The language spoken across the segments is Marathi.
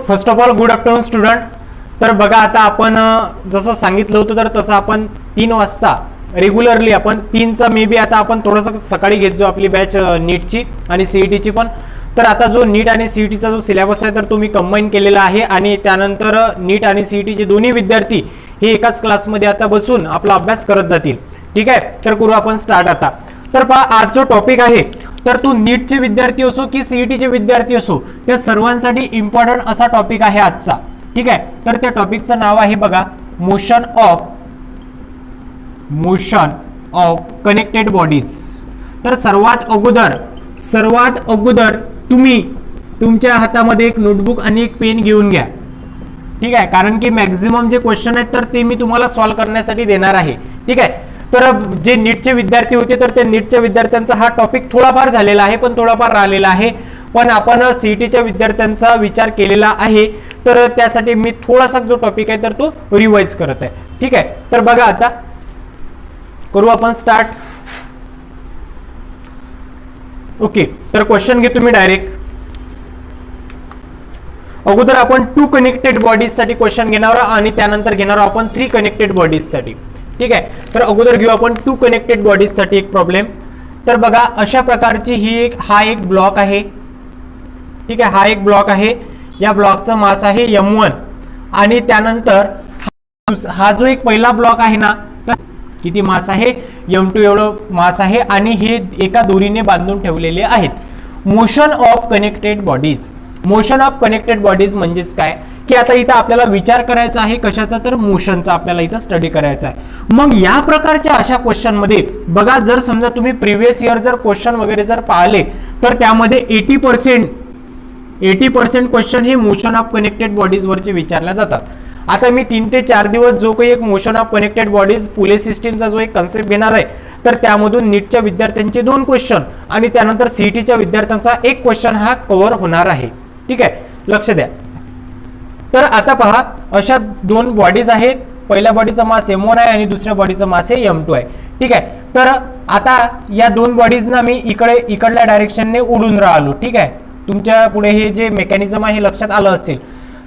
First of all good afternoon student. तर बघा आता आपण जसं सांगितलं होतं तर तसं आपण 3 वाजता रेग्युलरली आपण 3चा मे बी आता आपण थोडंसं सकाळी घेत जो आपली बॅच नीटची आणि सीईटीची पण. तर आता जो नीट आणि सीईटीचा जो सिलेबस आहे तर तो मी कंबाईन केलेला आहे आणि त्यानंतर नीट आणि सीईटीचे दोन्ही विद्यार्थी हे एकाच क्लासमध्ये आता बसून आपला अभ्यास करत जातील. ठीक आहे, तर करू आपण स्टार्ट आता. तर पहा आज जो टॉपिक आहे तर तो नीटचे विद्यार्थी असो की सीईटीचे विद्यार्थी असो त्या सर्वांसाठी इम्पॉर्टंट असा टॉपिक आहे आजचा. ठीक आहे, तर त्या टॉपिकचं नाव आहे बघा मोशन ऑफ कनेक्टेड बॉडीज. तर सर्वात अगोदर तुम्ही तुमच्या हातामध्ये एक नोटबुक आणि एक पेन घेऊन घ्या. ठीक आहे, कारण की मॅक्झिमम जे क्वेश्चन आहेत तर ते मी तुम्हाला सॉल्व्ह करण्यासाठी देणार आहे. ठीक आहे, तर जे नीटचे विद्यार्थी होते तर त्या नीटच्या विद्यार्थ्यांचा हा टॉपिक थोडाफार झालेला आहे पण थोडाफार राहिलेला आहे. पण आपण सीईटीच्या विद्यार्थ्यांचा विचार केलेला आहे तर त्यासाठी मी थोडासा जो टॉपिक आहे तर तो रिवाइज करत आहे. ठीक आहे, तर बघा आता करू आपण स्टार्ट. ओके, तर क्वेश्चन घेतो मी डायरेक्ट. अगोदर आपण 2 कनेक्टेड बॉडीज साठी क्वेश्चन घेणार आहोत आणि त्यानंतर घेणार आहोत आपण 3 कनेक्टेड बॉडीज साठी. ठीक आहे, तर अगोदर घेऊ आपण 2 कनेक्टेड बॉडीज साठी एक प्रॉब्लेम. तर बघा अशा प्रकारची ही हा एक ब्लॉक आहे. ठीक आहे, हा एक ब्लॉक आहे. या ब्लॉकचा मास आहे m1 आणि त्यानंतर हा जो एक पहिला ब्लॉक आहे ना तर किती मास आहे m2 एवढं मास आहे आणि हे एका दोरीने बांधून ठेवलेले आहेत. मोशन ऑफ कनेक्टेड बॉडीज म्हणजेच काय की आता इथं आपल्याला विचार करायचा आहे कशाचा तर मोशनचा आपल्याला इथं स्टडी करायचा आहे. मग या प्रकारच्या अशा क्वेश्चन मध्ये बघा जर समजा तुम्ही प्रिव्हियस इयर जर क्वेश्चन वगैरे जर पाहिले तर त्यामध्ये 80% क्वेश्चन हे मोशन ऑफ कनेक्टेड बॉडीज वरचे विचारले जातात. आता मी 3 ते 4 दिवस जो काही एक मोशन ऑफ कनेक्टेड बॉडीज पुले सिस्टीमचा जो एक कन्सेप्ट घेणार आहे तर त्यामधून नीटच्या विद्यार्थ्यांचे 2 क्वेश्चन आणि त्यानंतर सीईटीच्या विद्यार्थ्यांचा एक क्वेश्चन हा कव्हर होणार आहे. ठीक आहे, लक्ष द्या. तर आता पहा अशा 2 बॉडीज आहेत. पहिल्या बॉडीचा मास m1 आहे आणि दुसऱ्या बॉडीचा मास आहे m2 आहे. ठीक आहे, तर आता या 2 बॉडीजना मी इकडल्या डायरेक्शनने उडून राहिलो. ठीक आहे, तुमच्या पुढे हे जे मेकॅनिझम आहे हे लक्षात आलं असेल.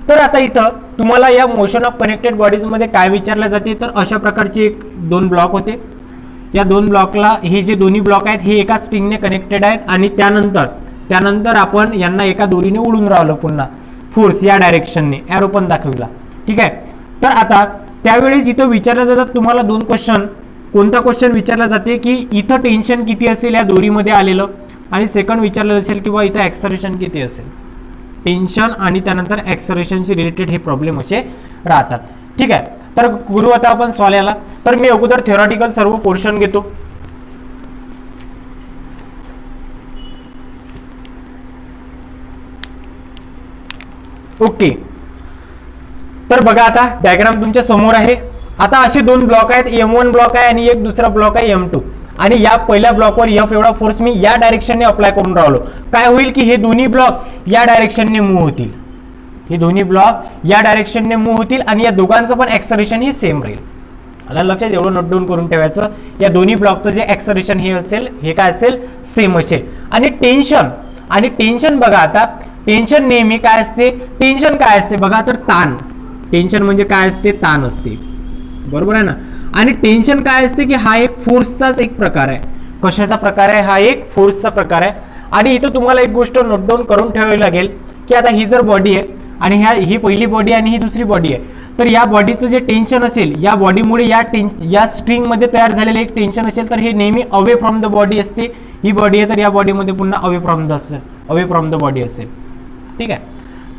तर आता इथं तुम्हाला या मोशन ऑफ कनेक्टेड बॉडीज मध्ये काय विचारले जाते तर अशा प्रकारचे 2 ब्लॉक होते. या 2 ब्लॉकला हे जे दोन्ही ब्लॉक आहेत हे एका स्ट्रिंगने कनेक्टेड आहेत आणि त्यानंतर आपण यांना एका दोरीने उडून राहिलो पुन्हा फोर्स या डायरेक्शनने एरो पण दाखवला. ठीक आहे, तर आता त्यावेळेस इथं विचारले जातात तुम्हाला 2 क्वेश्चन. कोणता क्वेश्चन विचारला जाते की इथं टेन्शन किती असेल या दोरीमध्ये आलेलं आणि सेकंड विचारलं असेल की बा इथं ॲक्सलरेशन किती असेल. टेन्शन आणि त्यानंतर ॲक्सलरेशनशी रिलेटेड हे प्रॉब्लेम असे राहतात. ठीक आहे, तर करू आता आपण सॉल्व याला. तर मी अगोदर थेरॉटिकल सर्व पोर्शन घेतो. ओके, तर बघा आता डायग्राम तुमच्या समोर आहे. आता असे 2 ब्लॉक आहेत, m1 ब्लॉक आहे आणि एक दुसरा ब्लॉक आहे m2 आणि या पहिल्या ब्लॉकवर f एवढा फोर्स मी या डायरेक्शनने अप्लाय करून राहिलो. काय होईल की हे दोन्ही ब्लॉक या डायरेक्शनने मूव्ह होतील. हे दोन्ही ब्लॉक या डायरेक्शनने मूव्ह होतील आणि या दोघांचं पण ॲक्सलरेशन हे सेम राहील. आता लक्षात एवढं नोट डाऊन करून ठेवायचं. या दोन्ही ब्लॉकचं जे ॲक्सलरेशन हे असेल हे काय असेल सेम असेल. आणि टेन्शन बघा आता टेन्शन नेहमी काय असते बघा तर ताण. टेन्शन म्हणजे काय असते ताण असते, बरोबर आहे ना. आणि टेन्शन काय असते की हा एक फोर्सचाच एक प्रकार आहे. कशाचा प्रकार आहे हा एक फोर्सचा प्रकार आहे. आणि इथं तुम्हाला एक गोष्ट नोट डाऊन करून ठेवावी लागेल की आता ही जर बॉडी आहे आणि ही पहिली बॉडी आणि ही दुसरी बॉडी आहे तर या बॉडीचं जे टेन्शन असेल या बॉडीमुळे या स्ट्रिंगमध्ये तयार झालेलं एक टेन्शन असेल तर हे नेहमी अवे फ्रॉम द बॉडी असते. ही बॉडी आहे तर या बॉडीमध्ये पुन्हा अवे फ्रॉम द बॉडी असेल. ठीक आहे,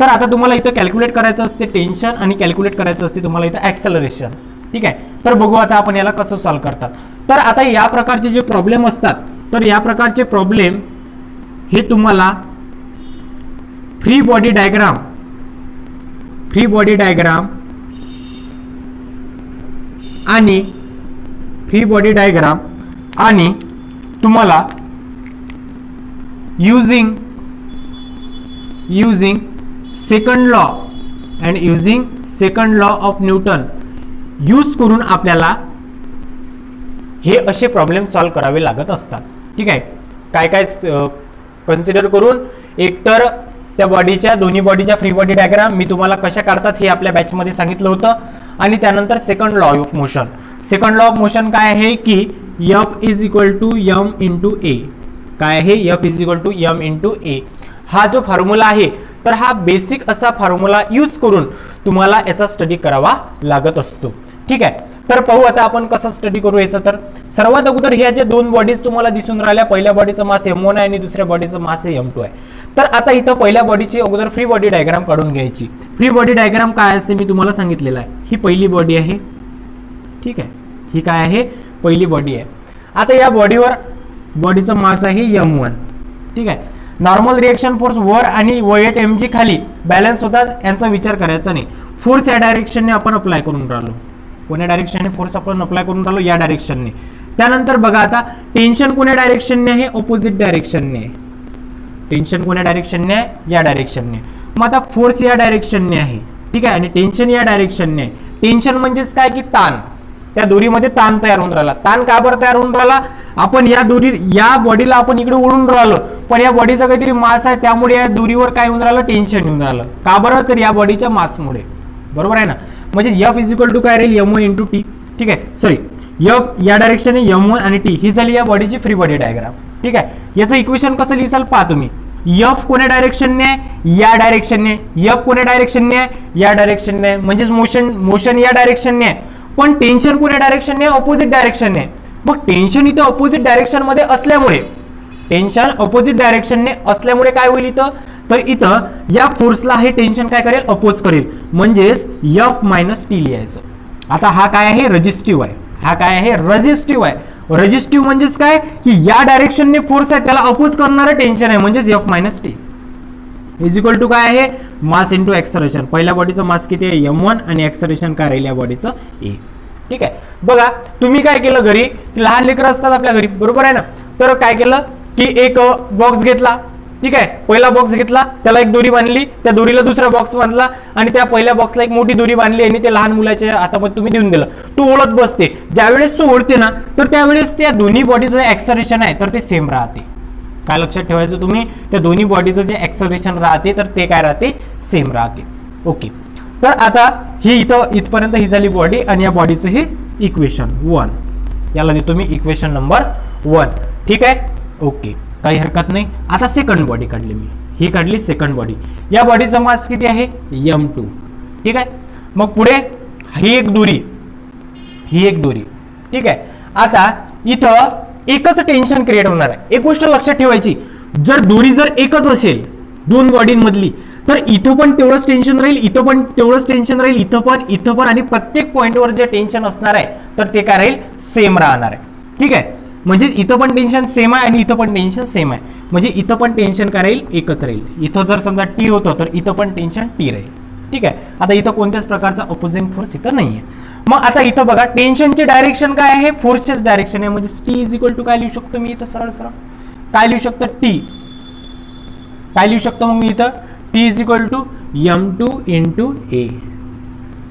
तर आता तुम्हाला इथं कॅल्क्युलेट करायचं असते टेन्शन आणि कॅल्क्युलेट करायचं असते तुम्हाला इथं ॲक्सलरेशन. ठीक आहे, तर बघू आता आपण याला कसं सॉल्व्ह करतात. तर आता या प्रकारचे जे प्रॉब्लेम असतात तर या प्रकारचे प्रॉब्लेम हे तुम्हाला फ्री बॉडी डायग्राम आणि तुम्हाला using second law of Newton use करून आपल्याला हे असे प्रॉब्लेम सॉल्व्ह करावे लागत असतात. ठीक आहे, काय काय कन्सिडर करून एकतर त्या बॉडीच्या दोन्ही बॉडीच्या फ्री बॉडी डायग्राम मी तुम्हाला कशा काढतात हे आपल्या बॅचमध्ये सांगितलं होतं. आणि त्यानंतर second law of motion. Second law of motion काय आहे की F is equal to m into a. काय आहे F is equal to m into a. हा जो फॉर्म्युला आहे तर हा बेसिक असा फॉर्म्युला यूज करून तुम्हाला याचा स्टडी करावा लागत असतो. ठीक आहे, तर पाहू आता आपण कसं स्टडी करू याचं. तर सर्वात अगोदर ह्या जे दोन बॉडीज तुम्हाला दिसून राहिल्या, पहिल्या बॉडीचं मास M1 आहे आणि दुसऱ्या बॉडीचं मास M2 आहे. तर आता इथं पहिल्या बॉडीची अगोदर फ्री बॉडी डायग्राम काढून घ्यायची. फ्री बॉडी डायग्राम काय असते मी तुम्हाला सांगितलेलं आहे. ही पहिली बॉडी आहे. ठीक आहे, ही काय आहे पहिली बॉडी आहे. आता या बॉडीवर बॉडीचं मास आहे M1. ठीक आहे, नॉर्मल रिएक्शन फोर्स वर आणि वेट mg खाली बॅलन्स होतात, यांचा विचार करायचा नाही. फोर्स या डायरेक्शनने आपण अप्लाय करून राहिलो. कोण्या डायरेक्शनने फोर्स आपण अप्लाय करून राहिलो? या डायरेक्शनने. त्यानंतर बघा आता टेन्शन कोण्या डायरेक्शनने आहे? ऑपोजिट डायरेक्शनने आहे. टेन्शन कोण्या डायरेक्शनने आहे? या डायरेक्शनने. मग आता फोर्स या डायरेक्शनने आहे. ठीक आहे, आणि टेन्शन या डायरेक्शनने आहे. टेन्शन म्हणजेच काय की ताण. त्या दोरीमध्ये ताण तयार होऊन राहिला. ताण का बरं तयार होऊन राहिला? आपण या दोरी या बॉडीला आपण इकडे ओढून राहिलो, पण या बॉडीचा काहीतरी मास आहे, त्यामुळे या दोरीवर काय होऊन राहिलं? टेन्शन येऊन राहिलं. का बरं? तर या बॉडीच्या मासमुळे. बरोबर आहे ना. म्हणजे F इज इक्वल टू काय राहील? M1 into T. ठीक आहे, सॉरी F या डायरेक्शनने M1 आणि टी ही झाली या बॉडीची फ्री बॉडी डायग्राम. ठीक आहे, याचं इक्वेशन कसं लिहिसाल पहा तुम्ही. F कोण्या डायरेक्शनने आहे? या डायरेक्शनने. F कोण्या डायरेक्शनने आहे? या डायरेक्शनने आहे. म्हणजेच मोशन या डायरेक्शनने आहे, पण टेन्शन कोण्या डायरेक्शनने आहे? ऑपोजिट डायरेक्शनने आहे. मग टेन्शन इथं ऑपोजिट डायरेक्शन मध्ये असल्यामुळे, टेन्शन ऑपोजिट डायरेक्शनने असल्यामुळे काय होईल इथं? तर इथं या फोर्सला हे टेन्शन काय करेल? अपोज करेल. म्हणजेच F मायनस टी लिहायचं. आता हा काय आहे? रेजिस्टिव्ह आहे. हा काय आहे? रेजिस्टिव्ह आहे. रेजिस्टिव्ह म्हणजेच काय की या डायरेक्शनने फोर्स आहे त्याला अपोज करणारं टेन्शन आहे, म्हणजेच F minus T is equal to काय आहे? Mass into acceleration. पहिल्या बॉडीचं मास किती आहे? M1 आणि एक्सलरेशन काय राहील या बॉडीचं? ए. ठीक आहे, बघा तुम्ही काय केलं घरी, लहान लेकरं असतात आपल्या घरी, बरोबर आहे ना. तर काय केलं की एक बॉक्स घेतला. ठीक आहे, पहिला बॉक्स घेतला, त्याला एक दोरी बांधली, त्या दोरीला दुसरा बॉक्स बांधला आणि त्या पहिल्या बॉक्सला एक मोठी दोरी बांधली आणि ते लहान मुलाच्या हातामध्ये तुम्ही देऊन दिलं. तो ओढत बसते. ज्यावेळेस तो ओढते ना, तर त्यावेळेस त्या दोन्ही बॉडीचं एक्सलरेशन आहे तर ते सेम राहते. काय लक्षात ठेवायचं तुम्ही? त्या दोन्ही बॉडीचं जे एक्सलरेशन राहते तर ते काय राहते? सेम राहते. ओके, तर आता ही इथपर्यंत ही झाली बॉडी आणि या बॉडीचं हे इक्वेशन 1. याला देतो मी इक्वेशन नंबर 1. ठीक आहे, ओके, काही हरकत नाही. आता सेकंड बॉडी काढली मी. ही काढली सेकंड बॉडी. या बॉडीचा मास किती आहे? M2. ठीक आहे, मग पुढे ही एक दोरी, ही एक दोरी. ठीक आहे, आता इथं एकच टेन्शन क्रिएट होणार आहे. एक गोष्ट लक्षात ठेवायची, जर दोरी जर एकच असेल दोन बॉडींमधली तर इथं पण तेवढंच टेन्शन राहील, इथं पण तेवढंच टेन्शन राहील, इथं पण आणि प्रत्येक पॉईंटवर जे टेन्शन असणार आहे तर ते काय राहील? सेम राहणार आहे. ठीक आहे, म्हणजे इथं पण टेन्शन सेम आहे आणि इथं पण टेन्शन सेम आहे. म्हणजे इथं पण टेन्शन काय राहील? एकच राहील. इथं जर समजा टी होतं तर इथं पण टेन्शन टी राहील. ठीक आहे, आता इथं कोणत्याच प्रकारचा अपोजिंग फोर्स इथं नाही आहे. मग आता इथं बघा टेन्शनचे डायरेक्शन काय आहे? फोर्सचेच डायरेक्शन आहे. म्हणजे टी इज इक्वल टू काय लिहू शकतो मी इथं? सरळ सरळ काय लिहू शकतो? टी. काय लिहू शकतो मग मी इथं? T is equal to M2 into a.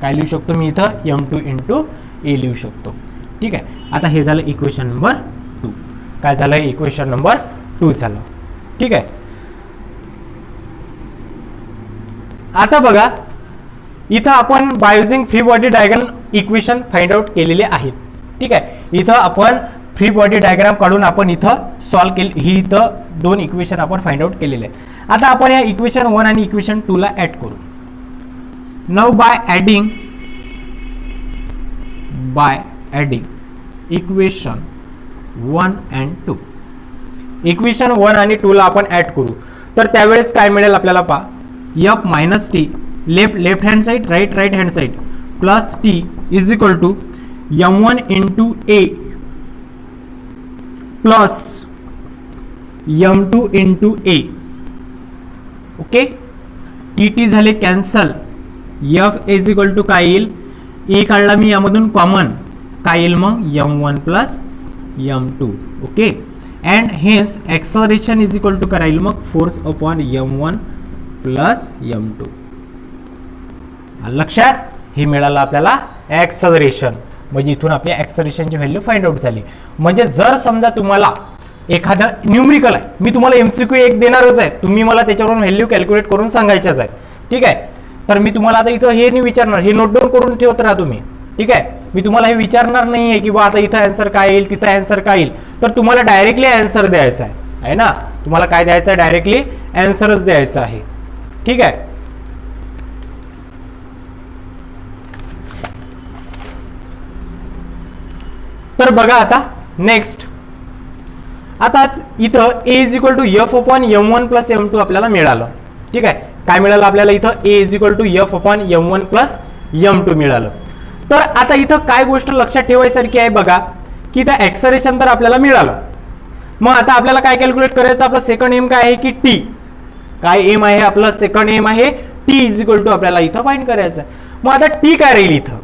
काय लिहू शकतो मी इथं? M2 इंटू ए लिहू शकतो. ठीक आहे, आता हे झालं इक्वेशन नंबर 2. काय झालं? इक्वेशन नंबर 2 झालं. ठीक आहे, आता बघा इथं आपण by using free body diagram equation find out केलेले आहेत. ठीक आहे, इथं आपण फ्री बॉडी डायग्राम काढून आपण इथं सॉल्व्ह केली. ही इथं दोन इक्वेशन आपण फाइंड आउट केलेले आहे. आता आपण या इक्वेशन 1 आणि इक्वेशन 2 ला ऍड करू. Now by adding equation 1 and 2, equation 1 आणि 2 ला आपण ऍड करू. तर त्यावेळेस काय मिळेल आपल्याला पहा. F minus T left hand side right hand side plus T is equal to M1 into a plus M2 into a. Okay, T झाले cancel. F is equal to काय येईल? ए काढला मी यामधून कॉमन, काय येईल मग? M1 plus M2. Okay, and hence acceleration is equal to काय येईल मग? Force upon M1 plus M2. लक्षात, हे मिळालं आपल्याला एक्सलरेशन. म्हणजे इथून आपल्या एक्सलरेशनची व्हॅल्यू फाइंड आउट झाली. म्हणजे जर समजा तुम्हाला एखादा न्यूमरिकल आहे, मी तुम्हाला MCQ एक देणारच आहे, तुम्ही मला त्याच्यावरून व्हॅल्यू कॅल्क्युलेट करून सांगायच्याच आहेत. ठीक आहे, तर मी तुम्हाला आता इथं हे नाही विचारणार, हे नोट डाऊन करून ठेवत राहा तुम्ही. ठीक आहे, मी तुम्हाला हे विचारणार नाही आहे की बा आता इथं आन्सर काय येईल तिथं आन्सर काय येईल, तर तुम्हाला डायरेक्टली आन्सर द्यायचा आहे ना. तुम्हाला काय द्यायचं आहे, डायरेक्टली आन्सरच द्यायचा आहे. ठीक आहे, तर बघा आता नेक्स्ट, आता इथं A is equal to F upon M1 plus M2 आपल्याला मिळालं. ठीक आहे, काय मिळालं आपल्याला इथं, A is equal to F upon M1 plus M2 मिळालं. तर आता इथं काय गोष्ट लक्षात ठेवायसारखी आहे बघा, की इथं ॲक्सलरेशन तर आपल्याला मिळालं. मग आता आपल्याला काय कॅल्क्युलेट करायचं, आपला सेकंड एम काय आहे की टी, काय एम आहे आपलं, सेकंड एम आहे टी इज इक्वल टू आपल्याला इथं फाइंड करायचं आहे. मग आता टी काय राहील इथं,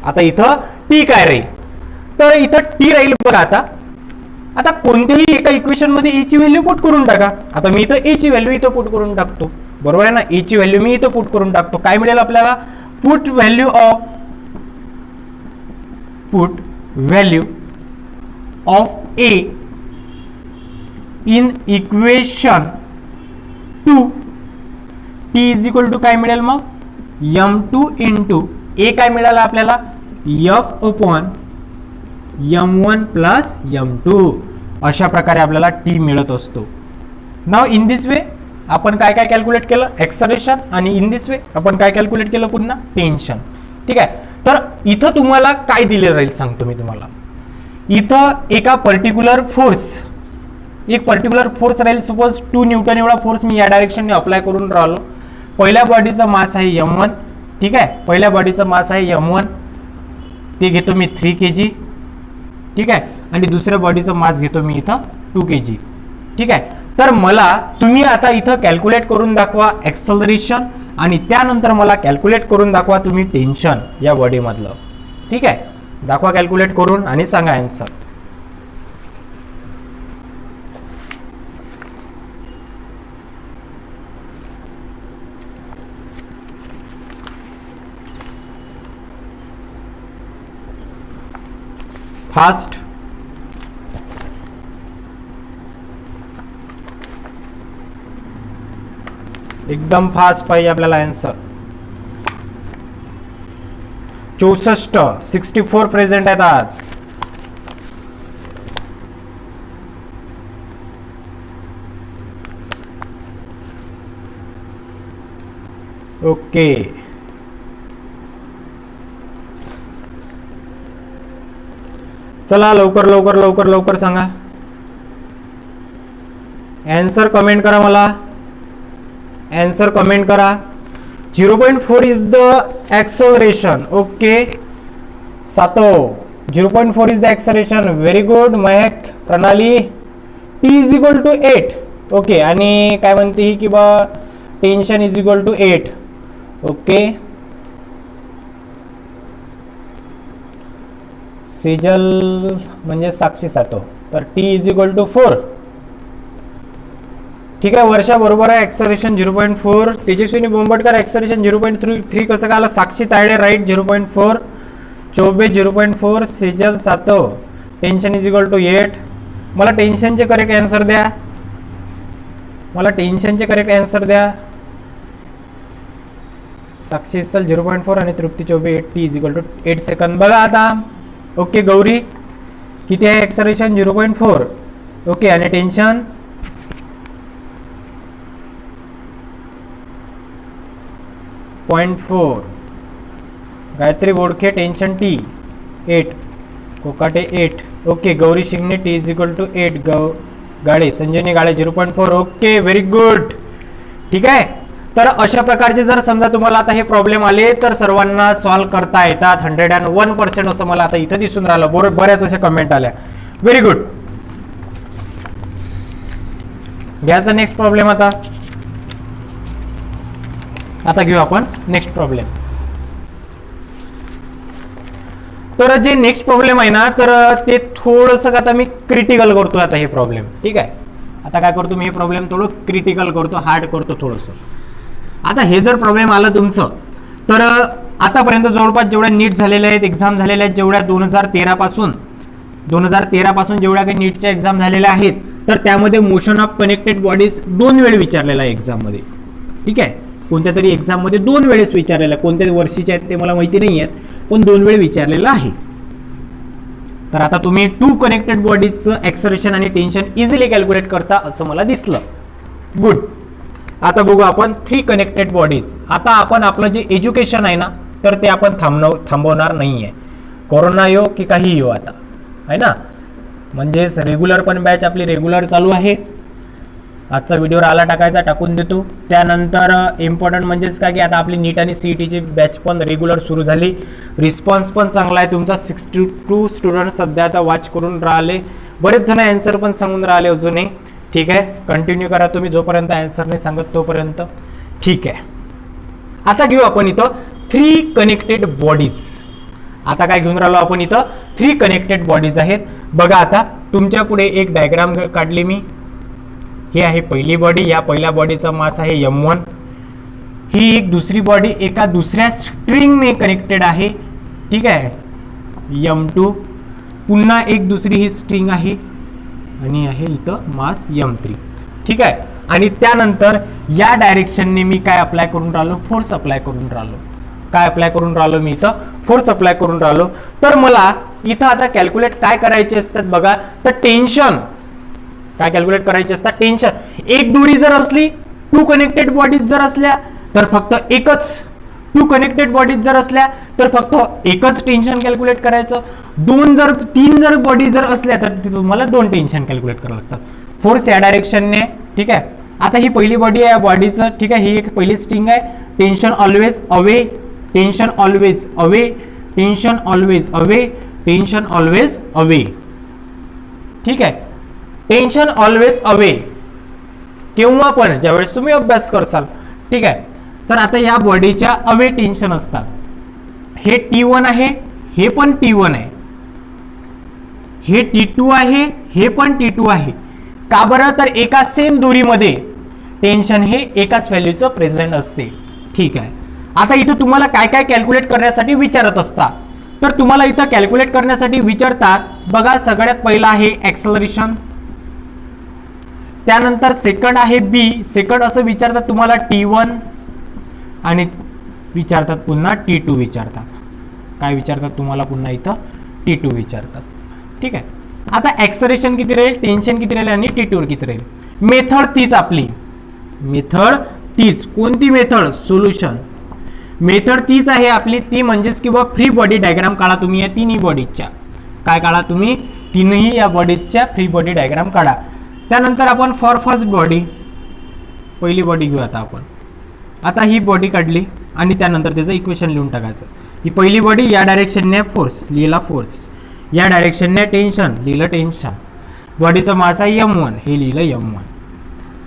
आता इथं टी काय राहील, तर इथं टी राहील बघा. आता कोणत्याही एका इक्वेशन मध्ये ए ची व्हॅल्यू पुट करून टाका. आता मी इथं ए ची व्हॅल्यू इथं पुट करून टाकतो, बरोबर आहे ना. ए ची व्हॅल्यू मी इथं पुट करून टाकतो, काय मिळेल आपल्याला, put value of A in equation 2 T is equal to काय मिळेल मग, M2 इंटू ए काय मिळाला आपल्याला, F upon M1 plus M2. अशा प्रकारे आपल्याला टी मिळत असतो. नाव इन दिस वे आपण काय काय कॅल्क्युलेट केलं, एक्सलेरेशन, आणि इन दिस वे आपण काय कॅल्क्युलेट केलं पुन्हा, टेन्शन. ठीक आहे, तर इथं तुम्हाला काय दिले राहील सांगतो मी तुम्हाला. इथं एका पर्टिक्युलर फोर्स, एक पर्टिक्युलर फोर्स राहील, सपोज 2 न्यूटन एवढा फोर्स मी या डायरेक्शनने अप्लाय करून राहिलो. पहिल्या बॉडीचा मास आहे M1. ठीक आहे, पहिल्या बॉडीचा मास आहे M1, ते घेतो मी 3 kg. ठीक आहे, आणि दुसऱ्या बॉडीचा मास घेतो मी इथं 2 kg. ठीक आहे, तर मला तुम्ही आता इथं कॅल्क्युलेट करून दाखवा एक्सलरेशन, आणि त्यानंतर मला कॅल्क्युलेट करून दाखवा तुम्ही टेन्शन या बॉडीमधलं. ठीक आहे, दाखवा कॅल्क्युलेट करून आणि सांगा आन्सर. फास्ट, एकदम फास्ट पाहिजे आपल्याला आन्सर. 64 प्रेझेंट आहेत आज. ओके, चला लवकर लवकर लवकर लवकर सांगा आन्सर. कमेंट करा, मला आन्सर कमेंट करा. 0.4 is the acceleration. Okay Sato, 0.4 is the acceleration. Very good Mahak, Pranali. T is equal to 8. Okay, आणि काय म्हणते ही की बा tension is equal to 8. Okay, Sejal म्हणजे साक्षी सातो, तर टी इज इक्वल टू 4. ठीक आहे, वर्षा बरोबर आहे. एक्सलेरेशन 0.4. तेजस्विनी बोंबटकर एक्सलेरेशन 0.3 कसं काय आलं. साक्षी तायडे राईट 0.4. चौबे 0.4. सेजल सातो टेन्शन इज इक्वल टू 8. मला टेन्शनचे करेक्ट आन्सर द्या, मला टेन्शनचे करेक्ट आन्सर द्या. साक्षी इसल 0.4 आणि Trupti Choubey 8. T is equal to 8 second. बघा आता. ओके गौरी किती आहे एक्सलेरेशन 0.4. ओके, आणि tension .4. Gayatri Bodkhe tension T 8. Kokate 8. Okay, Gauri Shingane T is equal to 8. Gade Sanjayani Gade 0.4. Okay, very good. ठीक आहे, तर अशा प्रकारचे जर समजा तुम्हाला आता हे प्रॉब्लेम आले तर सर्वांना सॉल्व्ह करता येतात 101% असं मला आता इथं दिसून राहिलं. बरोबर, बऱ्याच अशा कमेंट आल्या. Very good. घ्यायचा नेक्स्ट प्रॉब्लेम. आता घेऊ आपण नेक्स्ट प्रॉब्लेम. तर जे नेक्स्ट प्रॉब्लेम आहे ना, तर ते थोडंसं आता मी क्रिटिकल करतो आता हे प्रॉब्लेम. ठीक आहे, आता काय करतो मी हे प्रॉब्लेम थोडं क्रिटिकल करतो, हार्ड करतो थोडंसं. आता हे जर प्रॉब्लेम आलं तुमचं, तर आतापर्यंत जवळपास जेवढ्या नीट झालेल्या आहेत, एक्झाम झालेल्या आहेत, जेवढ्या 2013 पासून जेवढ्या काही नीटच्या एक्झाम झालेल्या आहेत, तर त्यामध्ये मोशन ऑफ कनेक्टेड बॉडीज 2 वेळ विचारलेला आहे एक्झाममध्ये. ठीक आहे, कोणत्या तरी एक्झाममध्ये 2 वेळेस विचारलेला आहे, कोणत्या वर्षीचे आहेत ते मला माहिती नाही आहेत, पण 2 वेळ विचारलेला आहे. तर आता तुम्ही 2 कनेक्टेड बॉडीजचं ॲक्सलरेशन आणि टेन्शन इझिली कॅल्क्युलेट करता असं मला दिसलं. गुड. आता बघू आपण 3 कनेक्टेड बॉडीज. आता आपण आपलं जे एज्युकेशन आहे ना, तर ते आपण थांबवणार नाही आहे. कोरोना येऊ की काही येऊ आता, आहे ना. म्हणजेच रेग्युलर पण बॅच आपली रेग्युलर चालू आहे. आजचा व्हिडिओ आला टाकायचा टाकून देतो. त्यानंतर इम्पॉर्टंट म्हणजेच काय की आता आपली नीट आणि CETची बॅच पण रेग्युलर सुरू झाली. रिस्पॉन्स पण चांगला आहे तुमचा. 62 स्टुडंट सध्या आता वॉच करून राहिले. बरेच जण ॲन्सर पण सांगून राहिले अजूनही. ठीक आहे, कंटिन्यू करा तुम्ही जोपर्यंत ॲन्सर नाही सांगत तोपर्यंत. ठीक आहे, आता घेऊ आपण इथं 3 कनेक्टेड बॉडीज. आता काय घेऊन राहिलो आपण इथं 3 कनेक्टेड बॉडीज आहेत. बघा आता तुमच्या पुढे एक डायग्राम काढली मी. ही आहे पहिली बॉडी. या पहिल्या बॉडीचा मास आहे m1. ही एक दुसरी बॉडी एका दुसऱ्या स्ट्रिंगने कनेक्टेड आहे. ठीक आहे, m2. पुन्हा एक दुसरी ही स्ट्रिंग आहे आणि आहे इथं मास m3. ठीक आहे, आणि त्यानंतर या डायरेक्शनने मी काय अप्लाय करून राहिलो, फोर्स अप्लाय करून राहिलो. काय अप्लाय करून राहिलो मी इथं, फोर्स अप्लाय करून राहिलो. तर मला इथं आता कॅल्क्युलेट काय करायचे असतात बघा. तर टेन्शन काय कॅल्क्युलेट करायचे असतात, टेन्शन. एक दोरी जर असली, 2 कनेक्टेड बॉडीज जर असल्या तर फक्त एकच, 2 कनेक्टेड बॉडीज जर असल्या तर फक्त एकच टेन्शन कॅल्क्युलेट करायचं. 3 जर बॉडी जर असल्या तर तुम्हाला 2 टेन्शन कॅल्क्युलेट करावं लागतं. फोर्स या डायरेक्शनने. ठीक आहे, आता ही पहिली बॉडी आहे बॉडीचं. ठीक आहे, ही एक पहिली स्ट्रिंग आहे. Tension always away, tension always away, tension always away, tension always away. ठीक आहे, टेन्शन ऑलवेज अवे केव्हा पण ज्यावेळेस तुम्ही अभ्यास करसाल. ठीक आहे, तर आता या बॉडीच्या अवे टेन्शन असतात. हे T1 आहे, हे पण T1 आहे, हे T2 आहे, हे पण T2 आहे. का बरं, तर एका सेम दोरीमध्ये टेन्शन हे एकाच व्हॅल्यूचं प्रेझेंट असते. ठीक आहे, आता इथं तुम्हाला काय काय कॅल्क्युलेट करण्यासाठी विचारत असतात. तर तुम्हाला इथं कॅल्क्युलेट करण्यासाठी विचारतात बघा. सगळ्यात पहिला आहे ॲक्सलरेशन, त्यानंतर सेकंड आहे B. सेकंड असं विचारतात तुम्हाला T1 आणि विचारतात पुन्हा T2 विचारतात. काय विचारतात तुम्हाला पुन्हा इथं T2 विचारतात. ठीक आहे, आता ॲक्सलरेशन किती राहील, टेन्शन किती राहील आणि T2 किती राहील. मेथड तीच आपली, मेथड तीच. कोणती मेथड, सोल्युशन. मेथड तीच आहे आपली. ती म्हणजेच किंवा फ्री बॉडी डायग्राम काढा तुम्ही या तिन्ही बॉडीजच्या. काय काढा तुम्ही, तीनही या बॉडीजच्या फ्री बॉडी डायग्राम काढा. त्यानंतर आपण फॉर फर्स्ट बॉडी, पहिली बॉडी घेऊ आता आपण. आता ही बॉडी काढली आणि त्यानंतर त्याचं इक्वेशन लिहून टाकायचं. ही पहिली बॉडी, या डायरेक्शनने फोर्स लिहिला फोर्स, या डायरेक्शनने टेन्शन लिहिलं टेन्शन. बॉडीचं मास आहे m1, हे लिहिलं m1.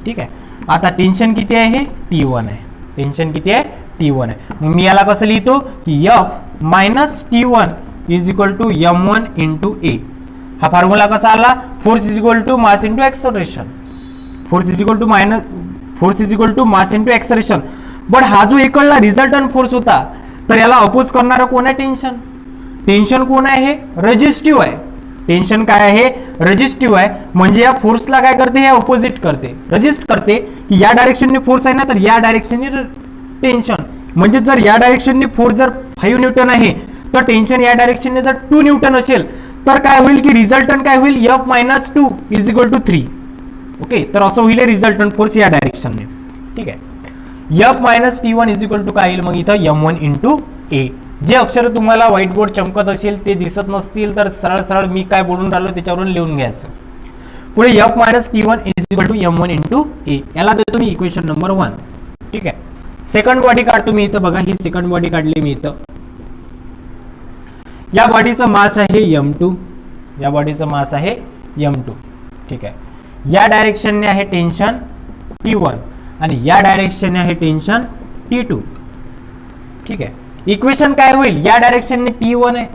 ठीक आहे, आता टेन्शन किती आहे, हे T1 आहे. टेन्शन किती आहे, T1 आहे. मग मी याला कसं लिहितो की F minus T1 is equal to m1 into A. हा फॉर्म्युला कसा आला, force is equal to mass into acceleration. Force is equal to mass into acceleration. But हा जो इकडला रिझल्टंट फोर्स होता तर याला अपोज करणारा कोण आहे, टेन्शन. टेन्शन कोण आहे, हे रेजिस्टिव्ह आहे. टेन्शन काय आहे, रेजिस्टिव्ह आहे. म्हणजे या फोर्सला काय करते, हे अपोजिट करते, रेजिस्ट करते. की या डायरेक्शनने फोर्स आहे ना, तर या डायरेक्शनने टेन्शन. म्हणजे जर या डायरेक्शनने फोर्स जर 5 न्यूटन आहे तर टेन्शन या डायरेक्शनने जर 2 न्यूटन असेल तर काय होईल की रिझल्टंट काय होईल, F minus 2 is equal to 3. Okay, तर असं होईल रिझल्टंट फोर्स या डायरेक्शनने. ठीक आहे, F minus T1 is equal to काय येईल मग इथं m1 इंटू A. जे अक्षर तुम्हाला व्हाईट बोर्ड चमकत असेल, ते दिसत नसतील तर सरळ सरळ मी काय बोलून राहिलो त्याच्यावरून लिहून घ्यायचं. पुढे F minus T1 is equal to m1 into A. याला देतो मी इक्वेशन नंबर 1. ठीक आहे, सेकंड बॉडी काढतो मी इथं. बघा, ही सेकंड बॉडी काढली मी इथं. या बॉडीचं मास आहे m2, या बॉडीचं मास आहे m2. ठीक आहे, या डायरेक्शनने आहे टेन्शन T1 आणि या डायरेक्शनने आहे टेन्शन T2. ठीक आहे, इक्वेशन काय होईल, या डायरेक्शनने T1 आहे,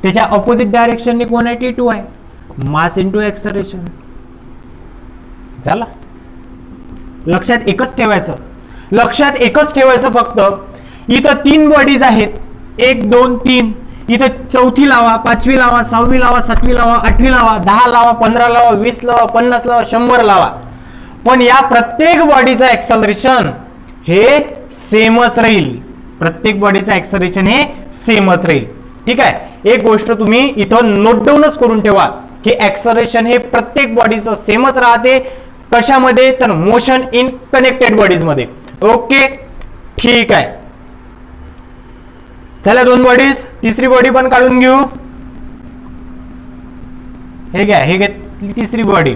त्याच्या ऑपोजिट डायरेक्शनने कोण आहे, T2 आहे. मास इंटू ॲक्सलरेशन झाला. लक्षात एकच ठेवायचं, लक्षात एकच ठेवायचं फक्त. इथं 3 बॉडीज आहेत, 1 2 3. इथं 4थी लावा, 5वी लावा, 6वी लावा, 7वी लावा, 8वी लावा, 10 लावा, 15 लावा, 20 लावा, 50 लावा, 100 लावा, पण या प्रत्येक बॉडीचं ऍक्सलरेशन हे सेमच राहील. प्रत्येक बॉडीचं ऍक्सलरेशन हे सेमच राहील. ठीक आहे, एक गोष्ट तुम्ही इथं नोट डाऊनच करून ठेवा की ऍक्सलरेशन हे प्रत्येक बॉडीचं सेमच राहते. कशामध्ये? तर मोशन इन कनेक्टेड बॉडीज मध्ये. ओके, ठीक आहे. चला 2 बॉडीज, तिसरी बॉडी पण काढून घेऊ. हे घ्या, हे घेतली तिसरी बॉडी.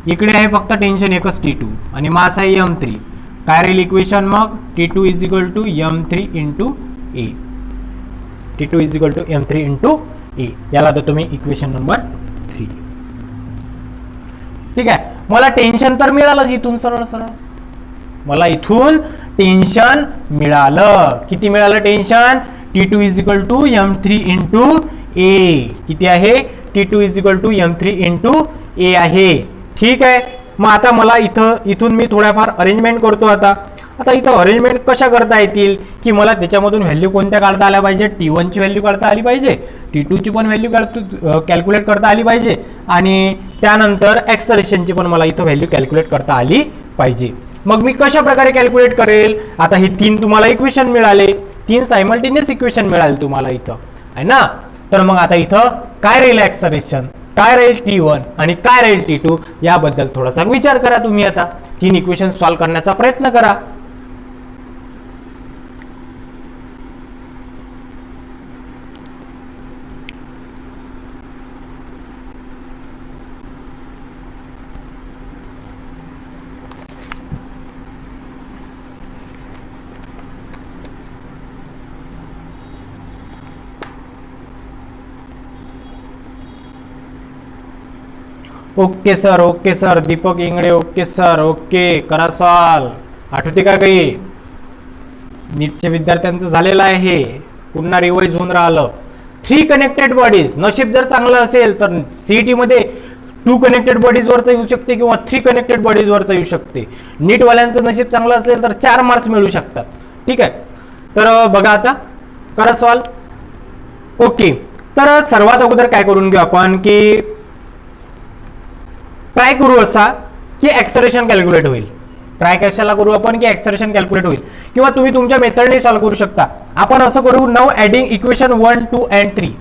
इकडे आहे फक्त टेन्शन एकच T2 आणि मास आहे m3. काय राहील इक्वेशन मग? T2 is equal to m3 into a. T2 is equal to m3 into a. याला देतो मी इक्वेशन नंबर 3. ठीक आहे, मला टेन्शन तर मिळालंच इथून सरळ सरळ. मला इथून टेन्शन मिळालं. किती मिळालं tension? T2 is equal to m3 into a. किती आहे? T2 is equal to m3 into a आहे. ठीक आहे, मग आता मला इथून मी थोड्याफार अरेंजमेंट करतो. आता इथं अरेंजमेंट कशा करता येतील की मला त्याच्यामधून व्हॅल्यू कोणत्या काढता आल्या पाहिजे? T1 ची व्हॅल्यू काढता आली पाहिजे, T2 ची पण व्हॅल्यू कॅल्क्युलेट करता आली पाहिजे आणि त्यानंतर ऍक्सलरेशनची पण मला इथं व्हॅल्यू कॅल्क्युलेट करता आली पाहिजे. मग मी कशा प्रकारे कॅल्क्युलेट करेल? आता हे 3 तुम्हाला इक्वेशन मिळाले, 3 सायमल्टेनियस इक्वेशन मिळाले तुम्हाला इथं, आहे ना. तर मग आता इथं काय राहील ऍक्सलरेशन, काय राहील T1 आणि काय राहील T2 याबद्दल थोडासा विचार करा तुम्ही. आता 3 इक्वेशन सॉल्व्ह करण्याचा प्रयत्न करा. Okay sir, okay sir. Deepak Ingade, okay sir, okay. करा सॉल्व. आठवते का काही? नीटच्या विद्यार्थ्यांचं झालेलं आहे, पुन्हा रिवाइज होऊन राहिलं. 3 कनेक्टेड बॉडीज. नशीब जर चांगलं असेल तर सीईटी मध्ये 2 कनेक्टेड बॉडीज वरचा येऊ शकते किंवा 3 कनेक्टेड बॉडीज वरचा येऊ शकते. नीटवाल्यांचं नशीब चांगलं असेल तर 4 मार्क्स मिळू शकतात. ठीक आहे, तर बघा आता करा सॉल्व. ओके, तर सर्वात अगोदर काय करून घेऊ आपण की ट्राय करू असा की ऍक्सलरेशन कॅल्क्युलेट होईल. ट्राय कशाला करू आपण की ऍक्सलरेशन कॅल्क्युलेट होईल, किंवा तुम्ही तुमच्या मेथडने सॉल्व्ह करू शकता. आपण असं करू, now adding equation 1, 2 and 3.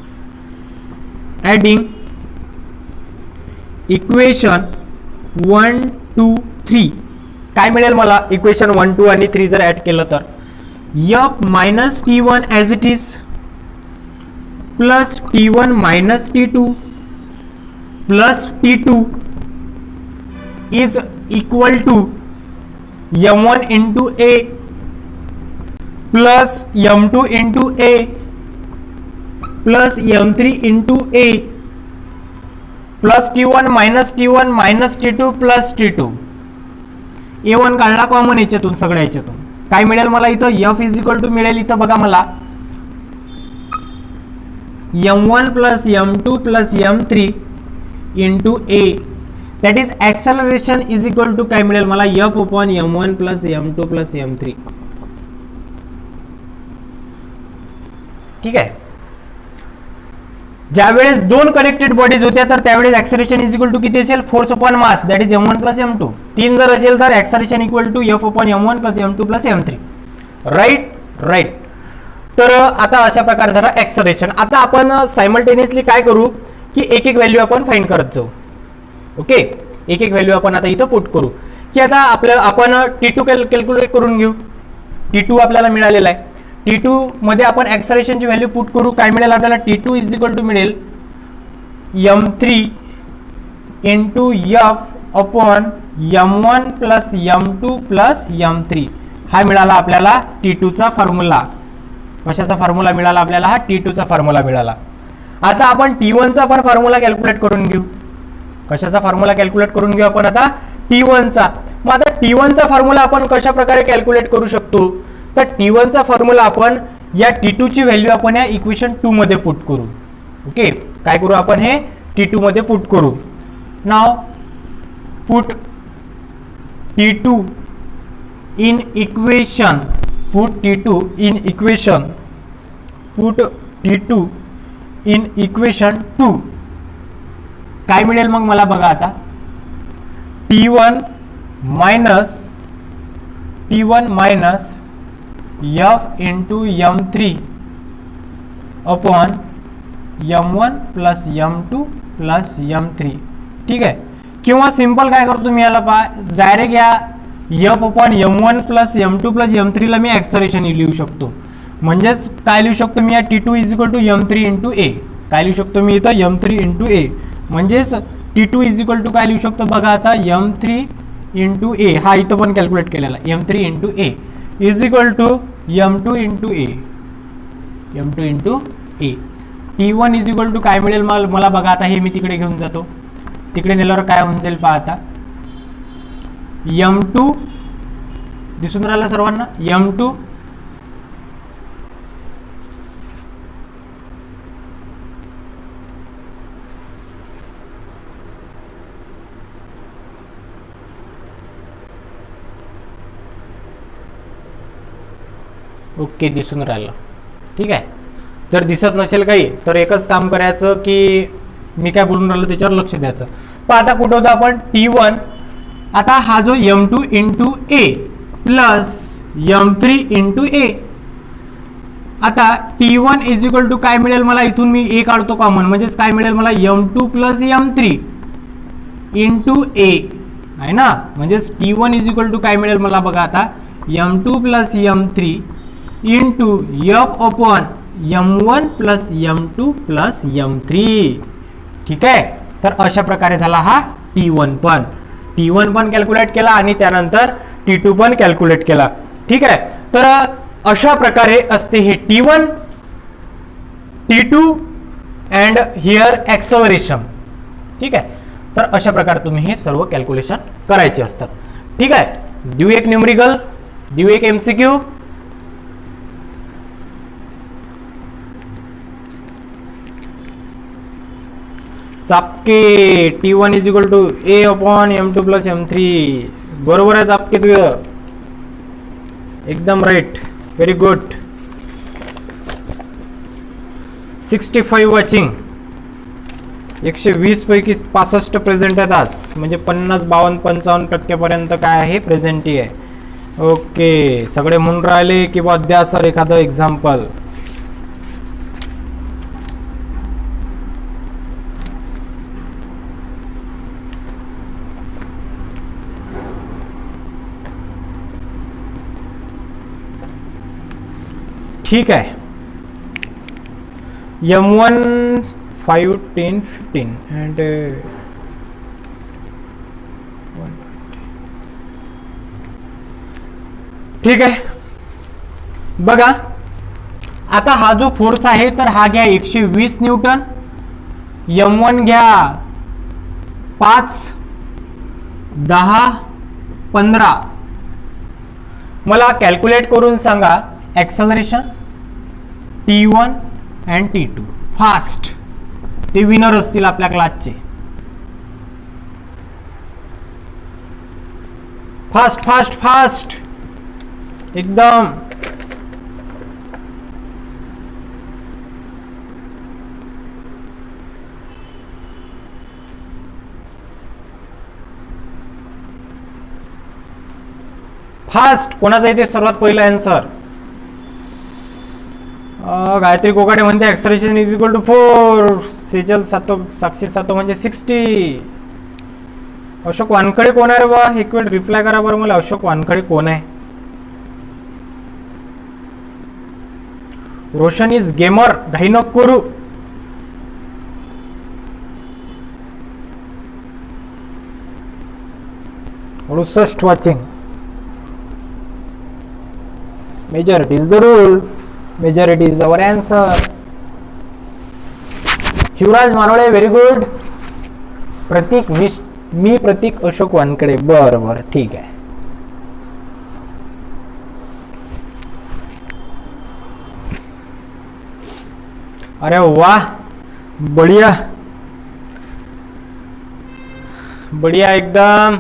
Adding equation 1, 2, 3. काय मिळेल मला? इक्वेशन 1, 2 आणि 3 जर ऍड केलं तर f minus T1 as it is plus T1 minus T2 plus T2 is equal to m1 into a plus m2 into a plus m3 into a plus T1 minus T2 plus T2. a1 काढला कॉमन याच्यातून, सगळ्या याच्यातून काय मिळेल मला इथं? f इज इक्वल टू मिळेल इथं बघा मला m1 plus m2 plus m3 into a. That is acceleration is equal to काय मिळेल मला? f upon m1 plus m2 plus m3. ठीक आहे, ज्यावेळेस 2 कनेक्टेड बॉडीज होत्या तर त्यावेळेस ऍक्सलरेशन इज इक्वल टू किती असेल? Force upon mass, that is m1 plus m2. 3 जर असेल तर acceleration equal to f upon m1 plus m2 plus m3. Right. तर आता अशा प्रकारे झाला ऍक्सलरेशन. आता आपण सायमल्टेनियसली काय करू की एक एक व्हॅल्यू आपण फाइंड करत जाऊ. ओके, एक एक व्हॅल्यू आपण आता इथं पुट करू की आता आपण T2 कॅल्क्युलेट करून घेऊ. T2 आपल्याला मिळालेला आहे. T2 मध्ये आपण ऍक्सलरेशनची व्हॅल्यू पुट करू. काय मिळेल आपल्याला? T2 इज इक्वल टू मिळेल m3 into f upon m1 plus m2 plus m3. हा मिळाला आपल्याला T2 चा फॉर्म्युला. कशाचा फॉर्म्युला मिळाला आपल्याला? हा T2 चा फॉर्म्युला मिळाला. आता आपण T1 चा पण फॉर्म्युला कॅल्क्युलेट करून घेऊ. कशाचा फॉर्म्युला कॅल्क्युलेट करून घेऊ आपण आता? T1 चा. मग आता T1 चा फॉर्म्युला आपण कशा प्रकारे कॅल्क्युलेट करू शकतो? तर T1 चा फॉर्म्युला आपण या T2 ची व्हॅल्यू आपण या इक्वेशन 2 मध्ये पुट करू. ओके, काय करू आपण? हे T2 मध्ये पुट करू. नाव put T2 in equation, put T2 in equation, put T2 in equation 2 काय मिळेल मग मला बघा आता, T1 minus F into M3 upon M1 plus M2 plus M3. ठीक आहे. किंवा सिंपल काय करतो मी याला पहा, डायरेक्ट या F upon M1 plus M2 plus M3 ला मी ॲक्सलरेशन लिहू शकतो. म्हणजेच काय लिहू शकतो मी या T2 is equal to M3 into a. काय लिहू शकतो मी इथं M3 इंटू ए. म्हणजेच T2 इज इक्वल टू काय लिहू शकतो बघा आता, M3 इंटू ए. हा इथं पण कॅल्क्युलेट केलेला, M3 into A is equal to M2 into A. M2 into A. T1 is equal to काय मिळेल मला बघा आता, हे मी तिकडे घेऊन जातो. तिकडे नेल्यावर काय होऊन जाईल पहा आता, M2 दिसून राहिला सर्वांना, M2 ओके दिसून राहिलं. ठीक आहे. जर दिसत नसेल काही तर एकच काम करायचं की मी काय बोलून राहिलो त्याच्यावर लक्ष द्यायचं. पण आता कुठं होतं आपण, T1. आता हा जो M2 into a plus M3 into ए. आता T1 इज इक्वल टू काय मिळेल मला, इथून मी ए काढतो कॉमन, म्हणजेच काय मिळेल मला, M2 plus M3 into a आहे ना. म्हणजेच T1 इज इक्वल टू काय मिळेल मला बघा आता, M2 plus M3 into F upon M1 plus M2 plus M3. ठीक आहे. तर अशा प्रकारे झाला हा T1 पण कॅल्क्युलेट केला आणि त्यानंतर T2 पण कॅल्क्युलेट केला. ठीक आहे. तर अशा प्रकारे असते हे T1 T2 and here acceleration. ठीक आहे. तर अशा प्रकारे तुम्ही हे सर्व कॅल्क्युलेशन करायचे असतात. ठीक आहे. देऊ एक न्यूमरिकल, देऊ एक MCQ. चापके T1 is equal to A upon M2 plus M3. बरोबर आहे चापके तुझं, एकदम राईट, व्हेरी गुड. 65 वॉचिंग, 120 पैकी 65 प्रेझेंट आहेत आज, म्हणजे 50-52-55% पर्यंत काय आहे, प्रेझेंटी आहे. ओके. सगळे म्हणून राहिले की बा द्या सर एखादं एक्झाम्पल. ठीक आहे. M1 5 10 15 and ठीक आहे. बघा आता हा जो फोर्स आहे तर हा घ्या 120 न्यूटन. M1 घ्या 5 10 15. मला कॅल्क्युलेट करून सांगा acceleration T1 and T2 fast. ते विनर असतील आपल्या क्लासचे. फास्ट फास्ट फास्ट एकदम. फास्ट. कोणाचा इथे सर्वात पहिला आन्सर, गायत्री कोकाटे म्हणते acceleration is equal to 4. Sejal Sakshi Sato म्हणजे 60. अशोक वानखडे कोण आहे रे बा, एक वेळ रिप्लाय करा बरं मला, अशोक वानखडे कोण आहे. रोशन इज गेमर, घाई नको करू. अडुसष्ट watching. Majority is the rule. Majority is our answer. Shivraj Marole very good. Pratik मी प्रतीक अशोक वानकडे. बरं बरं ठीक आहे. अरे वाह बढिया बढिया एकदम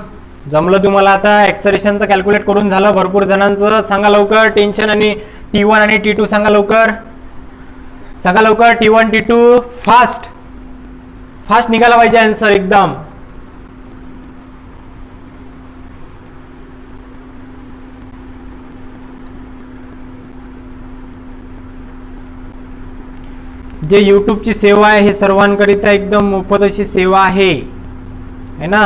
जमलं तुम्हाला. आता ॲक्सलरेशनचं कॅल्क्युलेट करून झालं भरपूर जणांचं. सांगा लवकर टेन्शन आणि T1 आणि T2 सांगा लवकर. सांगा लवकर. T1 T2 फास्ट फास्ट निघाला पाहिजे आन्सर एकदम. जे यूट्यूबची सेवा आहे हे सर्वांकरिता एकदम मोफत अशी सेवा आहे है ना.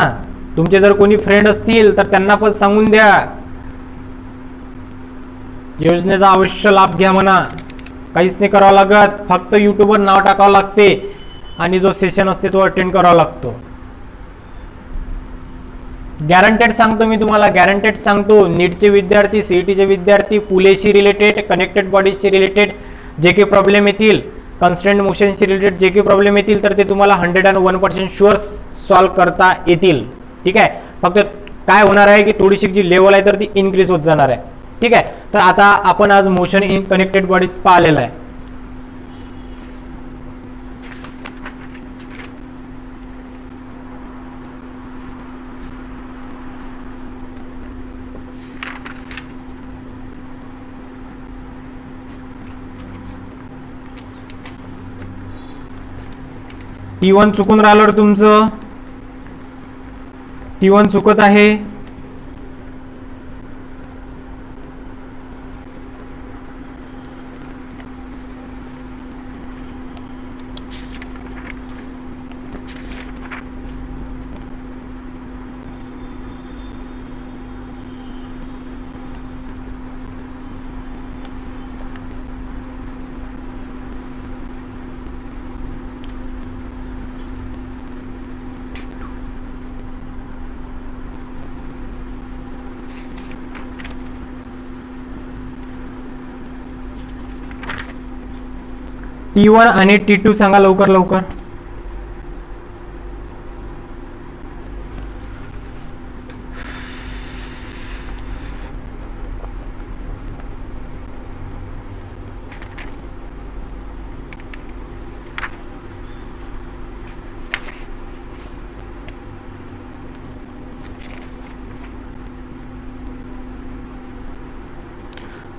तुमचे जर कोणी फ्रेंड असतील तर त्यांना पण सांगून द्या योजनेचा अवश्य लाभ घ्या म्हणा. काहीच नाही करावं लागत, फक्त यूट्यूबवर नाव टाकावं लागते आणि जो सेशन असते तो अटेंड करावा लागतो. गॅरंटेड सांगतो मी तुम्हाला, गॅरंटेड सांगतो. नीटचे विद्यार्थी, सीईटीचे विद्यार्थी, पुलेशी रिलेटेड, कनेक्टेड बॉडीजशी रिलेटेड जे काही प्रॉब्लेम येतील, कन्स्ट्रेंट मोशनशी रिलेटेड जे काही प्रॉब्लेम येतील तर ते तुम्हाला 101% शुअर सॉल्व्ह करता येतील. ठीक आहे. फक्त काय होणार आहे की थोडीशी जी लेवल आहे तर ती इन्क्रीज होत जाणार आहे. ठीक आहे. तर आता आपण आज मोशन इन कनेक्टेड बॉडीज पाहिलेला आहे. T1 चुकून राहिलं तुमचं, T1 चुकत आहे. T1 आणि T2 सांगा लवकर लवकर.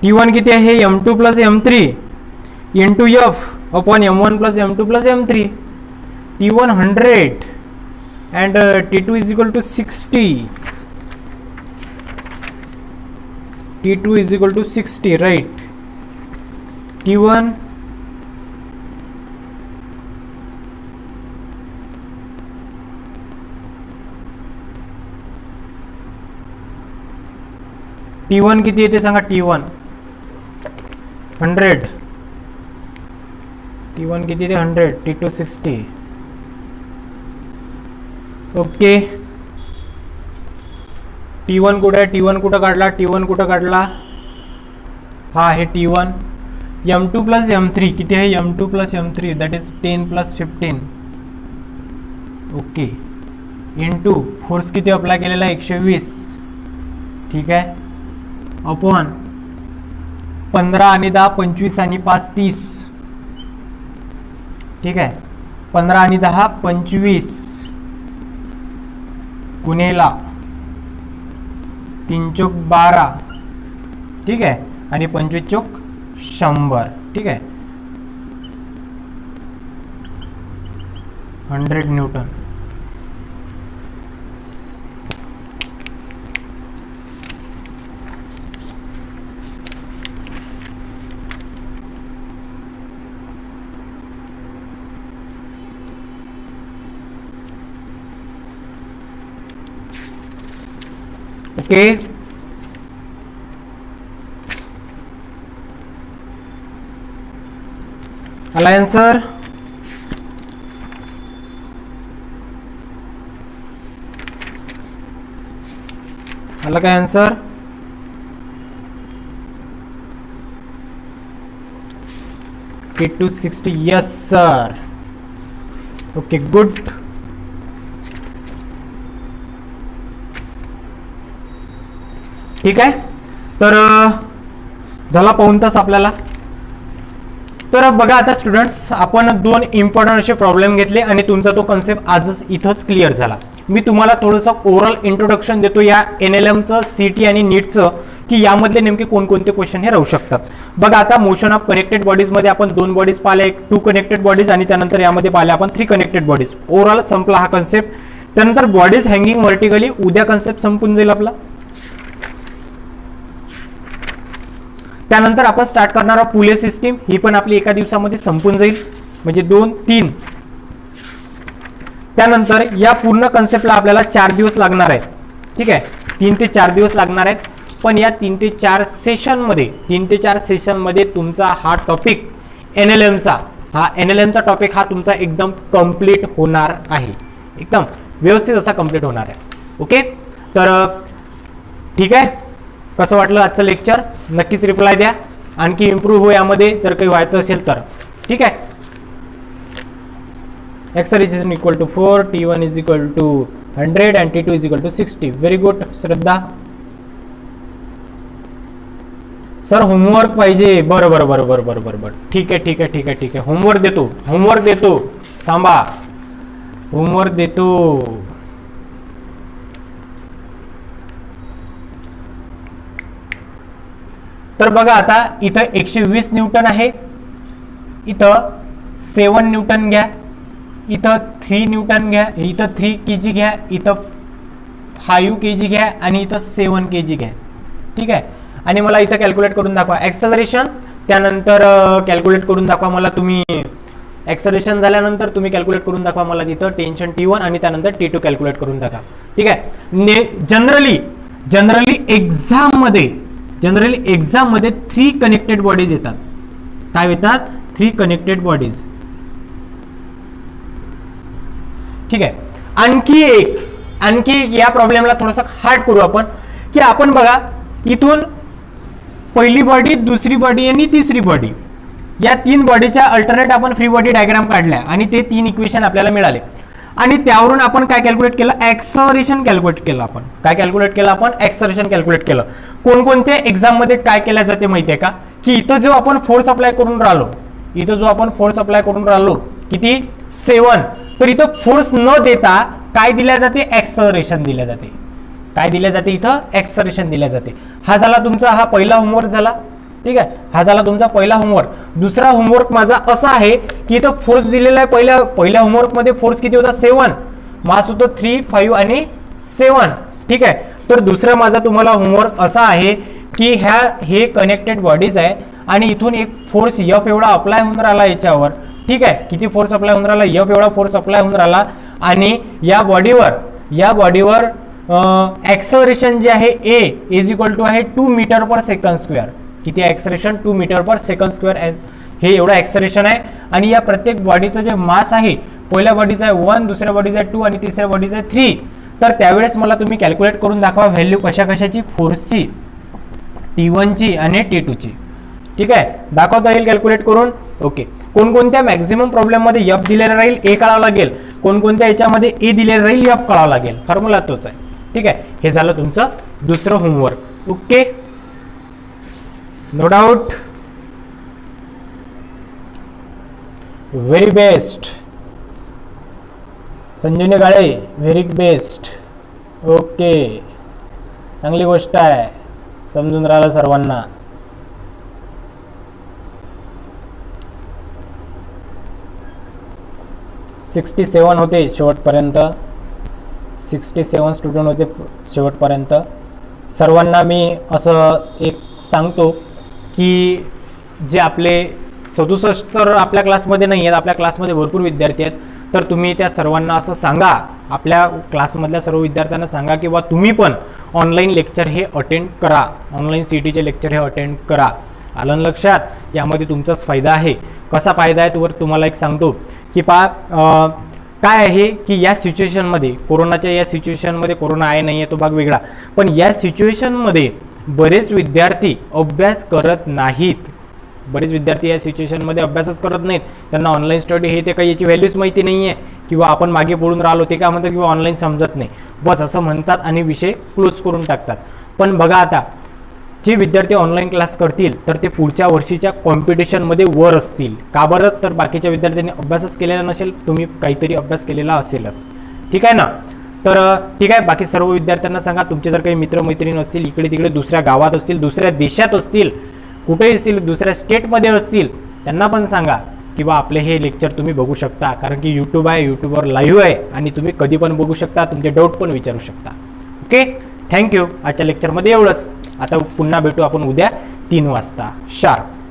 T1 किती आहे? M2 plus M3 into F upon M1 plus M2 plus M3. T1 100 and T2 is equal to 60. T2 is equal to 60, right? T1 T1 किती येते सांगा. T1 100, T1 किती ते 100, T2 60. ओके. T1 कुठे आहे? T1 कुठं काढला? T1 कुठं काढला? हा आहे T1. M2 प्लस M3 किती आहे? M2 plus M3 that is 10 plus 15. Okay. Into force किती अप्लाय केलेला आहे? 120. ठीक आहे. अपॉन 15 आणि 10 25 आणि 5 30. ठीक आहे. 15 आणि 10 25 गुणेला 3 चोक 12. ठीक आहे. आणि 25 चोक 100. ठीक आहे. 100 न्यूटन. ओके. आला आन्सर. आला काय answer? T2 60. Yes sir. Okay good. ठीक आहे. तर झाला पाऊण तास आपल्याला. तर बघा आता स्टुडंट्स, आपण 2 इम्पॉर्टंट असे प्रॉब्लेम घेतले आणि तुमचा तो कन्सेप्ट आजच इथंच क्लिअर झाला. मी तुम्हाला थोडंसं ओव्हरऑल इंट्रोडक्शन देतो या NLMचं, CT आणि नीटचं, की यामधले नेमके कोणकोणते क्वेश्चन हे राहू शकतात. बघा आता मोशन ऑफ कनेक्टेड बॉडीज मध्ये आपण 2 बॉडीज पाहिले, 2 कनेक्टेड बॉडीज आणि त्यानंतर यामध्ये पाहिले आपण 3 कनेक्टेड बॉडीज. ओव्हरऑल संपला हा कन्सेप्ट. त्यानंतर बॉडीज हँगिंग व्हर्टिकली, उद्या कन्सेप्ट संपून जाईल आपला. त्यानंतर आपण स्टार्ट करणार आहोत पुले सिस्टीम, ही पण आपली एका दिवसामध्ये संपून जाईल, म्हणजे 2-3. त्यानंतर या पूर्ण कन्सेप्टला आपल्याला 4 दिवस लागणार आहेत. ठीक आहे, 3 ते 4 दिवस लागणार आहेत. पण या 3 ते 4 सेशनमध्ये तुमचा हा टॉपिक NLMचा टॉपिक हा तुमचा एकदम कंप्लीट होणार आहे, एकदम व्यवस्थित असा कंप्लीट होणार आहे. ओके, तर ठीक आहे, कसं वाटलं आजचं लेक्चर नक्कीच रिप्लाय द्या. आणखी इम्प्रूव्ह हो यामध्ये जर काही व्हायचं असेल तर. ठीक आहे, exercise is equal to 4, T1 is equal to 100 and T2 is equal to 60. Very good Shraddha. Sir homework पाहिजे. बरं. ठीक आहे. होमवर्क देतो. थांबा, होमवर्क देतो. तर बघा आता इथं 120 न्यूटन आहे, इथं 7 न्यूटन घ्या, इथं 3 न्यूटन घ्या, इथं 3 kg घ्या, इथं 5 kg घ्या आणि इथं 7 kg घ्या. ठीक आहे, आणि मला इथं कॅल्क्युलेट करून दाखवा ॲक्सेलरेशन. त्यानंतर कॅल्क्युलेट करून दाखवा मला तुम्ही ॲक्सेलरेशन झाल्यानंतर तुम्ही कॅल्क्युलेट करून दाखवा मला तिथं टेन्शन T1 आणि त्यानंतर T2 कॅल्क्युलेट करून दाखवा. ठीक आहे, जनरली एक्झाममध्ये 3 कनेक्टेड बॉडीज येतात. काय येतात? 3 कनेक्टेड बॉडीज. ठीक आहे, आणखी एक या प्रॉब्लेमला थोडंसं हार्ड करू आपण, की आपण बघा इथून पहिली बॉडी, दुसरी बॉडी आणि तिसरी बॉडी, या 3 बॉडीच्या अल्टरनेट आपण फ्री बॉडी डायग्राम काढल्या आणि ते 3 इक्वेशन आपल्याला मिळाले. आणि त्यावरून आपण काय कॅल्क्युलेट केलं? ॲक्सलरेशन कॅल्क्युलेट केलं. आपण काय कॅल्क्युलेट केलं? आपण ॲक्सलरेशन कॅल्क्युलेट केलं. कोणकोणत्या एक्झाममध्ये काय केल्या जाते माहिती आहे का? की इथं जो आपण फोर्स अप्लाय करून राहिलो, किती? 7. तर इथं फोर्स न देता काय दिल्या जाते? ॲक्सलरेशन दिल्या जाते. काय दिल्या जाते? इथं ॲक्सलरेशन दिल्या जाते. हा झाला तुमचा हा पहिला होमवर्क झाला. ठीक आहे, हा झाला तुमचा पहिला होमवर्क. दुसरा होमवर्क माझा असा आहे की इथं फोर्स दिलेला आहे. पहिल्या होमवर्कमध्ये फोर्स किती होता? 7. मास होतं 3, 5 आणि 7. ठीक आहे, तर दुसरा माझा तुम्हाला होमवर्क असा आहे की हे कनेक्टेड बॉडीज आहे आणि इथून एक फोर्स F एवढा अप्लाय होऊन राहिला याच्यावर. ठीक आहे, किती फोर्स अप्लाय होऊन राहिला? F एवढा फोर्स अप्लाय होऊन राहिला आणि या बॉडीवर ॲक्सलरेशन जे आहे A इज इक्वल टू आहे 2 मीटर पर सेकंड स्क्वेअर. किती ॲक्सलरेशन? 2 मीटर पर सेकंड स्क्वेअर हे एवढं ॲक्सलरेशन आहे. आणि या प्रत्येक बॉडीचं जे मास आहे, पहिल्या बॉडीचा आहे 1, दुसऱ्या बॉडीचा आहे 2 आणि तिसऱ्या बॉडीचा आहे 3. तर त्यावेळेस मला तुम्ही कॅल्क्युलेट करून दाखवा व्हॅल्यू कशाची? फोर्सची, T1ची आणि T2ची. ठीक आहे, दाखवता येईल कॅल्क्युलेट करून. ओके, कोणकोणत्या मॅक्झिमम प्रॉब्लेममध्ये F दिलेला राहील, A कळावं लागेल. कोणकोणत्या याच्यामध्ये A दिलेला राहील, F कळावं लागेल. फॉर्म्युला तोच आहे. ठीक आहे, हे झालं तुमचं दुसरं homework. Okay, no doubt. Very best Sanjeevani Gale, very best. Okay, चांगली गोष्ट आहे, समजून राहिलं सर्वांना. $67 होते शेवटपर्यंत. 67 स्टुडंट होते शेवटपर्यंत. सर्वांना मी असं एक सांगतो की जे आपले 67 तर आपल्या क्लासमध्ये नाही आहेत, आपल्या क्लासमध्ये भरपूर विद्यार्थी आहेत. तर तुम्ही त्या सर्वांना असं सांगा, आपल्या क्लासमधल्या सर्व विद्यार्थ्यांना सांगा की बा तुम्ही पण ऑनलाईन लेक्चर हे अटेंड करा, ऑनलाईन CETचे लेक्चर हे अटेंड करा. आलं लक्षात? यामध्ये तुमचाच फायदा आहे. कसा फायदा आहे तर तुम्हाला एक सांगतो की काय आहे की या सिच्युएशनमध्ये, कोरोनाच्या या सिच्युएशनमध्ये, कोरोना आहे नाही आहे तो भाग वेगळा, पण या सिच्युएशनमध्ये बरेच विद्यार्थी अभ्यास करत नाहीत. बरेच विद्यार्थी या सिच्युएशनमध्ये अभ्यासच करत नाहीत. त्यांना ऑनलाईन स्टडी हे ते काही याची व्हॅल्यूच माहिती नाही आहे, किंवा आपण मागे पडून राहिलो ते काय म्हणतात किंवा ऑनलाईन समजत नाही, बस असं म्हणतात आणि विषय क्लोज करून टाकतात. पण बघा आता जे विद्यार्थी ऑनलाईन क्लास करतील तर ते पुढच्या वर्षीच्या कॉम्पिटिशनमध्ये वर असतील. का बरं? तर बाकीच्या विद्यार्थ्यांनी अभ्यासच केलेला नसेल, तुम्ही काहीतरी अभ्यास केलेला असेलच. ठीक आहे ना? तर ठीक आहे, बाकी सर्व विद्यार्थ्यांना सांगा, तुमचे जर काही मित्रमैत्रिणी असतील इकडे तिकडे दुसऱ्या गावात असतील, दुसऱ्या देशात असतील, कुठेही असतील, दुसऱ्या स्टेटमध्ये असतील, त्यांना पण सांगा की बा आपले हे लेक्चर तुम्ही बघू शकता, कारण की यूट्यूब आहे, यूट्यूबवर लाईव्ह आहे आणि तुम्ही कधी पण बघू शकता, तुमचे डाऊट पण विचारू शकता. Okay, thank you. आजच्या लेक्चरमध्ये एवढंच. आता पुन्हा भेटू आपण उद्या 3 वाजता शार्प.